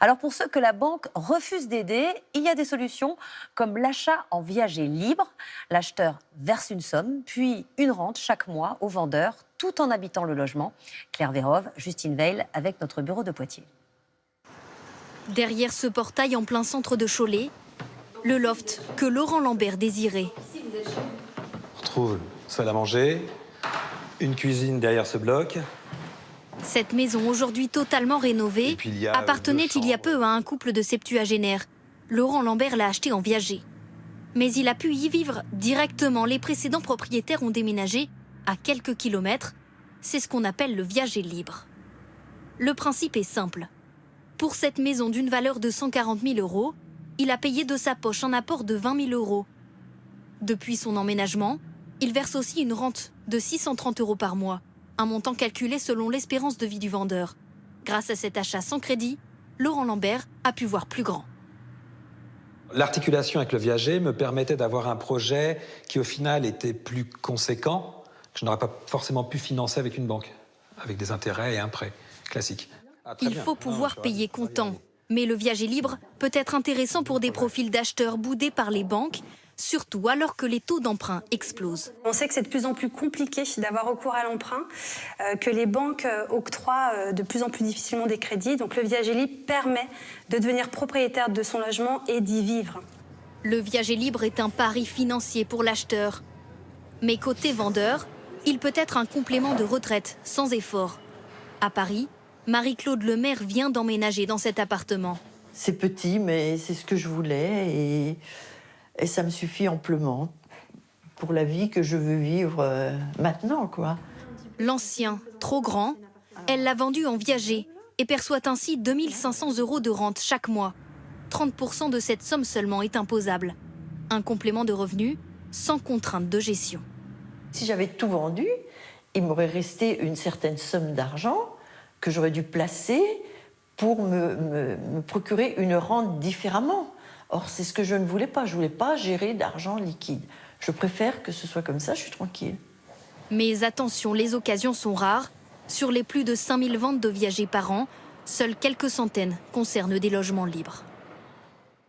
Alors pour ceux que la banque refuse d'aider, il y a des solutions comme l'achat en viager libre. L'acheteur verse une somme, puis une rente chaque mois au vendeur, tout en habitant le logement. Claire Vérove, Justine Veil avec notre bureau de Poitiers. Derrière ce portail en plein centre de Cholet, le loft que Laurent Lambert désirait. On retrouve salle à manger, une cuisine derrière ce bloc. Cette maison, aujourd'hui totalement rénovée, appartenait il y a peu à un couple de septuagénaires. Laurent Lambert l'a achetée en viager. Mais il a pu y vivre directement. Les précédents propriétaires ont déménagé à quelques kilomètres. C'est ce qu'on appelle le viager libre. Le principe est simple. Pour cette maison d'une valeur de 140 000 €, il a payé de sa poche un apport de 20 000 €. Depuis son emménagement, il verse aussi une rente de 630 € par mois, un montant calculé selon l'espérance de vie du vendeur. Grâce à cet achat sans crédit, Laurent Lambert a pu voir plus grand. L'articulation avec le viager me permettait d'avoir un projet qui au final était plus conséquent, que je n'aurais pas forcément pu financer avec une banque, avec des intérêts et un prêt classique. Il faut pouvoir payer comptant. Mais le viager libre peut être intéressant pour des profils d'acheteurs boudés par les banques, surtout alors que les taux d'emprunt explosent. On sait que c'est de plus en plus compliqué d'avoir recours à l'emprunt, que les banques octroient de plus en plus difficilement des crédits. Donc le viager libre permet de devenir propriétaire de son logement et d'y vivre. Le viager libre est un pari financier pour l'acheteur. Mais côté vendeur, il peut être un complément de retraite sans effort. À Paris, Marie-Claude Lemaire vient d'emménager dans cet appartement. C'est petit, mais c'est ce que je voulais et ça me suffit amplement pour la vie que je veux vivre maintenant, quoi. L'ancien, trop grand, elle l'a vendu en viager et perçoit ainsi 2 500 € de rente chaque mois. 30% de cette somme seulement est imposable. Un complément de revenus sans contrainte de gestion. Si j'avais tout vendu, il m'aurait resté une certaine somme d'argent que j'aurais dû placer pour me procurer une rente différemment. Or, c'est ce que je ne voulais pas. Je ne voulais pas gérer d'argent liquide. Je préfère que ce soit comme ça, je suis tranquille. Mais attention, les occasions sont rares. Sur les plus de 5000 ventes de viagers par an, seules quelques centaines concernent des logements libres.